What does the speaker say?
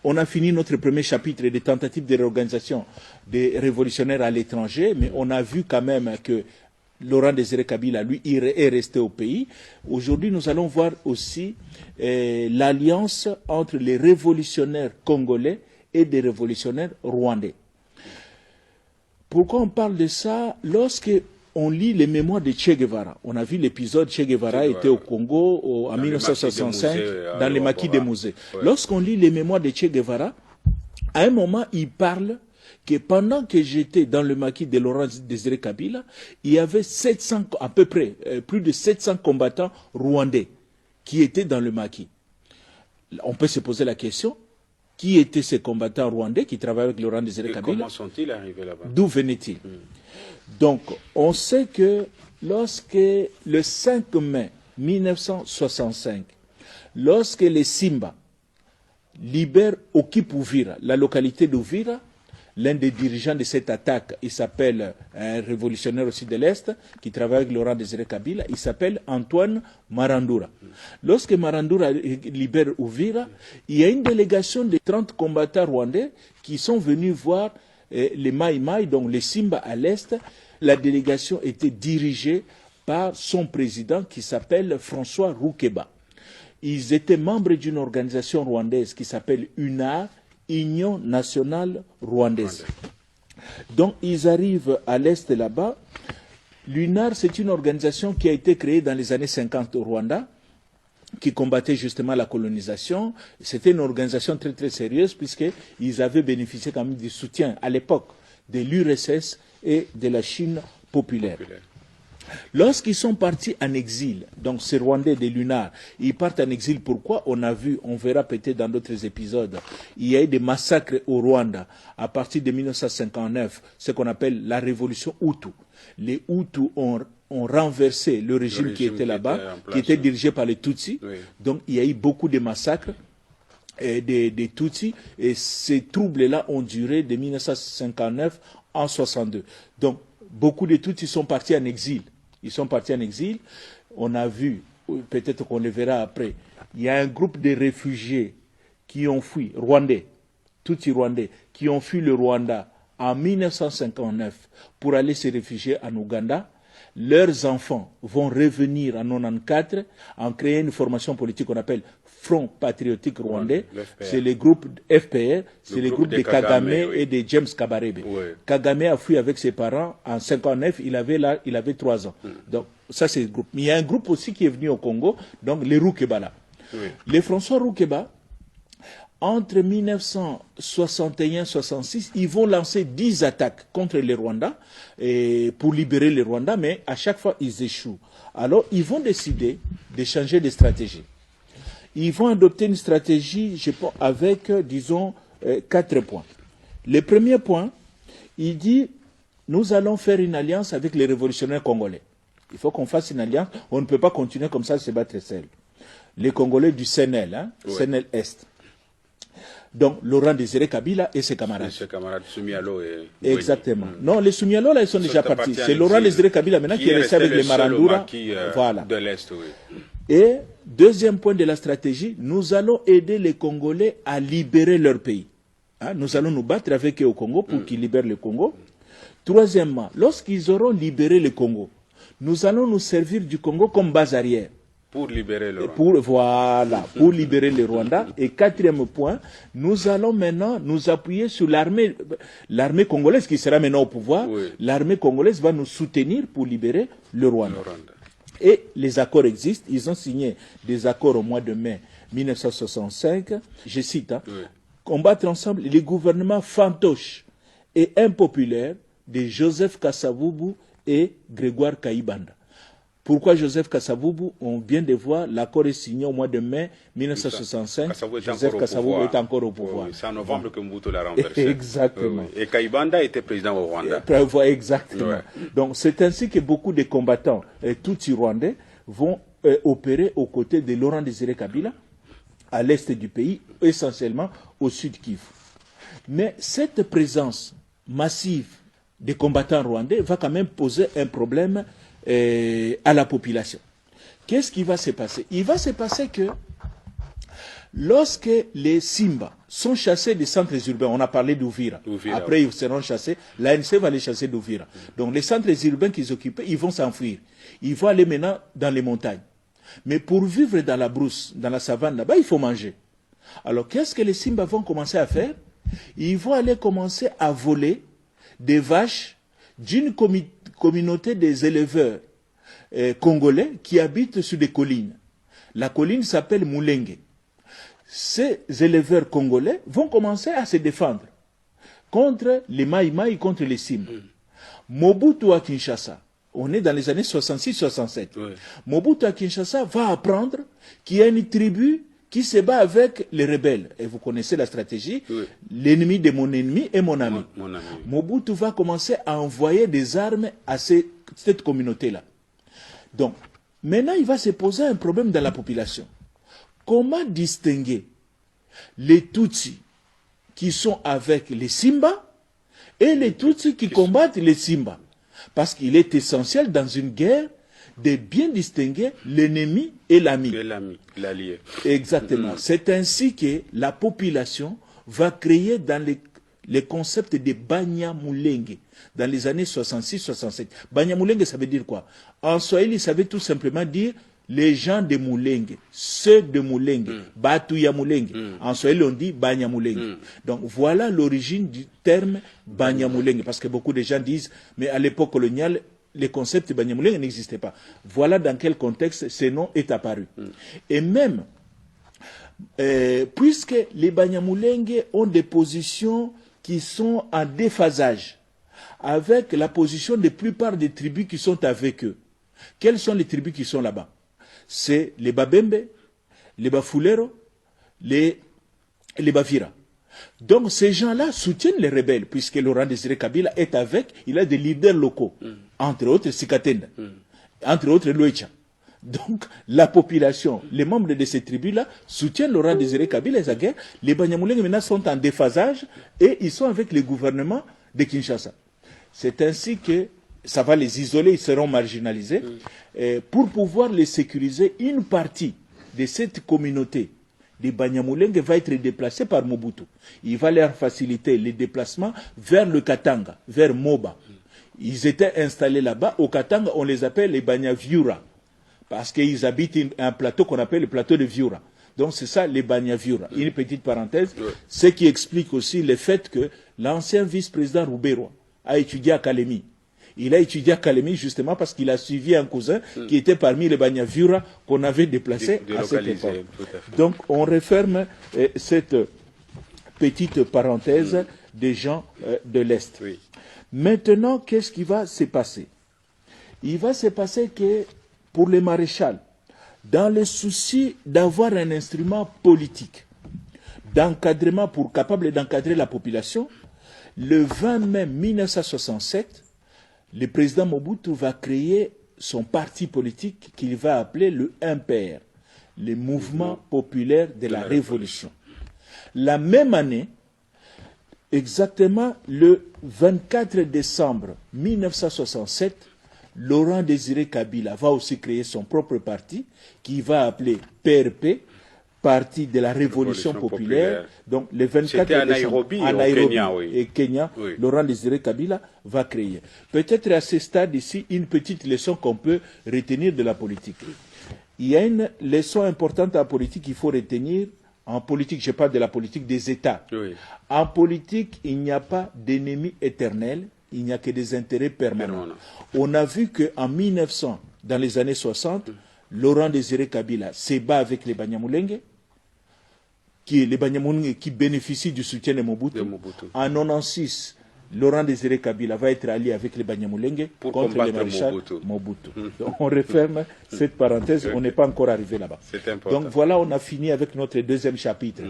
on a fini notre premier chapitre des tentatives de réorganisation des révolutionnaires à l'étranger, mais on a vu quand même que Laurent Désiré Kabila, lui, est resté au pays. Aujourd'hui, nous allons voir aussi l'alliance entre les révolutionnaires congolais et des révolutionnaires rwandais. Pourquoi on parle de ça? Lorsque on lit les mémoires de Che Guevara, on a vu l'épisode Che Guevara était au Congo en 1965 dans les maquis des musées. Lorsqu'on lit les mémoires de Che Guevara, à un moment, il parle que pendant que j'étais dans le maquis de Laurent Désiré Kabila, il y avait 700, à peu près, plus de 700 combattants rwandais qui étaient dans le maquis. On peut se poser la question, qui étaient ces combattants rwandais qui travaillaient avec Laurent Désiré Kabila? Comment sont-ils arrivés là-bas? D'où venaient-ils? Donc, on sait que lorsque le 5 mai 1965, lorsque les Simba libèrent Oki-Pouvira, la localité d'Ouvira, l'un des dirigeants de cette attaque, il s'appelle un révolutionnaire aussi de l'Est, qui travaille avec Laurent Désiré Kabila, il s'appelle Antoine Marandura. Lorsque Marandura libère Ouvira, il y a une délégation de 30 combattants rwandais qui sont venus voir les Maï Maï, donc les Simba à l'Est. La délégation était dirigée par son président qui s'appelle François Roukeba. Ils étaient membres d'une organisation rwandaise qui s'appelle UNAR, Union nationale rwandaise. Donc ils arrivent à l'Est là-bas. L'UNAR, c'est une organisation qui a été créée dans les années 50 au Rwanda, qui combattait justement la colonisation. C'était une organisation très très sérieuse puisqu'ils avaient bénéficié quand même du soutien à l'époque de l'URSS et de la Chine populaire. Lorsqu'ils sont partis en exil, donc ces Rwandais de l'UNAR, ils partent en exil. Pourquoi? On a vu, on verra peut-être dans d'autres épisodes, il y a eu des massacres au Rwanda à partir de 1959, ce qu'on appelle la révolution Hutu. Les Hutus ont renversé le régime qui était là-bas, qui était dirigé par les Tutsis. Oui. Donc il y a eu beaucoup de massacres des Tutsis, et ces troubles-là ont duré de 1959 en 62. Donc beaucoup de Tutsis sont partis en exil. Ils sont partis en exil. On a vu, peut-être qu'on le verra après, il y a un groupe de réfugiés qui ont fui, Rwandais, Tutsis rwandais, qui ont fui le Rwanda en 1959 pour aller se réfugier en Ouganda. Leurs enfants vont revenir en 1994 en créant une formation politique qu'on appelle Front Patriotique Rwandais. C'est le groupe FPR, c'est le groupe de Kagame et de James Kabarebe. Oui. Kagame a fui avec ses parents en 1959, il avait 3 ans. Donc ça c'est le groupe. Mais il y a un groupe aussi qui est venu au Congo, donc les Roukeba là. Oui. Les François Roukeba, entre 1961-66, ils vont lancer 10 attaques contre les Rwandais pour libérer les Rwandais, mais à chaque fois, ils échouent. Alors, ils vont décider de changer de stratégie. Ils vont adopter une stratégie, je pense, avec, disons, 4 points. Le premier point, il dit, nous allons faire une alliance avec les révolutionnaires congolais. Il faut qu'on fasse une alliance. On ne peut pas continuer comme ça à se battre seul. Les Congolais du CNL, ouais. CNL Est. Donc, Laurent Désiré Kabila et ses camarades. Ses camarades, Soumialo et... Exactement. Non, les Soumialo, là, ils sont déjà partis. C'est Laurent Désiré Kabila, maintenant, qui est resté avec les Marandura. Voilà. De l'Est, oui. Et, deuxième point de la stratégie, nous allons aider les Congolais à libérer leur pays. Hein, nous allons nous battre avec eux au Congo pour qu'ils libèrent le Congo. Troisièmement, lorsqu'ils auront libéré le Congo, nous allons nous servir du Congo comme base arrière. Pour libérer le Rwanda. Pour libérer le Rwanda. Et quatrième point, nous allons maintenant nous appuyer sur l'armée congolaise qui sera maintenant au pouvoir. Oui. L'armée congolaise va nous soutenir pour libérer le Rwanda. Et les accords existent. Ils ont signé des accords au mois de mai 1965. Je cite, oui. Combattre ensemble les gouvernements fantoches et impopulaires de Joseph Kasavubu et Grégoire Kayibanda. Pourquoi Joseph Kasavubu? On vient de voir, l'accord est signé au mois de mai 1965. Joseph Kasavubu est encore au pouvoir. Oui, c'est en novembre que Mobutu l'a renversé. Exactement. Oui. Et Kayibanda était président au Rwanda. Exactement. Ouais. Donc c'est ainsi que beaucoup de combattants Tutsis rwandais vont opérer aux côtés de Laurent Désiré Kabila à l'est du pays, essentiellement au sud Kivu. Mais cette présence massive des combattants rwandais va quand même poser un problème à la population. Qu'est-ce qui va se passer? Il va se passer que lorsque les Simba sont chassés des centres urbains. On a parlé d'Ouvira. Après, ils seront chassés. L'ANC va les chasser d'Ouvira. Donc, les centres urbains qu'ils occupaient, ils vont s'enfuir. Ils vont aller maintenant dans les montagnes. Mais pour vivre dans la brousse, dans la savane, là-bas, il faut manger. Alors, qu'est-ce que les Simba vont commencer à faire? Ils vont aller commencer à voler des vaches d'une communauté des éleveurs congolais qui habitent sur des collines. La colline s'appelle Mulenge. Ces éleveurs congolais vont commencer à se défendre contre les Maïmaï, contre les Simba. Mobutu à Kinshasa, on est dans les années 66-67. Mobutu à Kinshasa va apprendre qu'il y a une tribu qui se bat avec les rebelles. Et vous connaissez la stratégie, l'ennemi de mon ennemi est mon ami. Mobutu va commencer à envoyer des armes à cette communauté-là. Donc, maintenant, il va se poser un problème dans la population. Comment distinguer les Tutsis qui sont avec les Simba et les Tutsis qui combattent les Simba? Parce qu'il est essentiel dans une guerre de bien distinguer l'ennemi et l'ami. L'allié. Exactement. C'est ainsi que la population va créer dans les concepts de Banyamulenge dans les années 66-67. Banyamulenge, ça veut dire quoi? En Swahili, ça veut tout simplement dire les gens de Mulenge, ceux de Mulenge, Batuya Mulenge. En Swahili, on dit Banyamulenge. Donc voilà l'origine du terme Banyamulenge, parce que beaucoup de gens disent, mais à l'époque coloniale, les concepts Banyamulenge n'existaient pas. Voilà dans quel contexte ce nom est apparu. Et même, puisque les Banyamulenge ont des positions qui sont en déphasage avec la position de la plupart des tribus qui sont avec eux. Quelles sont les tribus qui sont là-bas? C'est les Babembe, les Bafulero, les Bavira. Donc ces gens-là soutiennent les rebelles, puisque Laurent Désiré Kabila est avec, il a des leaders locaux, entre autres Sikatenda, entre autres Loïcha. Donc la population, les membres de ces tribus-là soutiennent Laurent Désiré Kabila et sa guerre. Les Banyamulenge maintenant sont en déphasage et ils sont avec le gouvernement de Kinshasa. C'est ainsi que ça va les isoler, ils seront marginalisés. Pour pouvoir les sécuriser, une partie de cette communauté des Banyamulenge va être déplacée par Mobutu. Il va leur faciliter les déplacements vers le Katanga, vers Moba. Ils étaient installés là-bas. Au Katanga, on les appelle les Banyaviura, parce qu'ils habitent un plateau qu'on appelle le plateau de Viura. Donc c'est ça les Banyaviura. Une petite parenthèse, ce qui explique aussi le fait que l'ancien vice-président Rouberois a étudié à Kalemi. Il a étudié à Kalemi justement parce qu'il a suivi un cousin qui était parmi les Banyavura qu'on avait déplacé à cette époque. Donc on referme cette petite parenthèse des gens de l'Est. Maintenant, qu'est-ce qui va se passer? Il va se passer que pour les maréchals, dans le souci d'avoir un instrument politique, d'encadrement pour capable d'encadrer la population, le 20 mai 1967, le président Mobutu va créer son parti politique qu'il va appeler le MPR, le Mouvement populaire de la Révolution. La même année, exactement le 24 décembre 1967, Laurent Désiré Kabila va aussi créer son propre parti qu'il va appeler PRP, Parti de la Révolution populaire. Donc le 24 décembre, Nairobi, à Nairobi Kenya, et Kenya, Laurent Désiré Kabila va créer. Peut-être à ce stade ici, une petite leçon qu'on peut retenir de la politique. Il y a une leçon importante en politique qu'il faut retenir. En politique, je parle de la politique des États. En politique, il n'y a pas d'ennemi éternel, il n'y a que des intérêts permanents. On a vu qu'en 1900, dans les années 60, Laurent Désiré Kabila se bat avec les Banyamulenge, qui bénéficient du soutien de Mobutu. En 1996, Laurent Désiré Kabila va être allié avec les Banyamulenge contre les maréchals Mobutu. Donc on referme cette parenthèse, on n'est pas encore arrivé là-bas. Donc voilà, on a fini avec notre deuxième chapitre.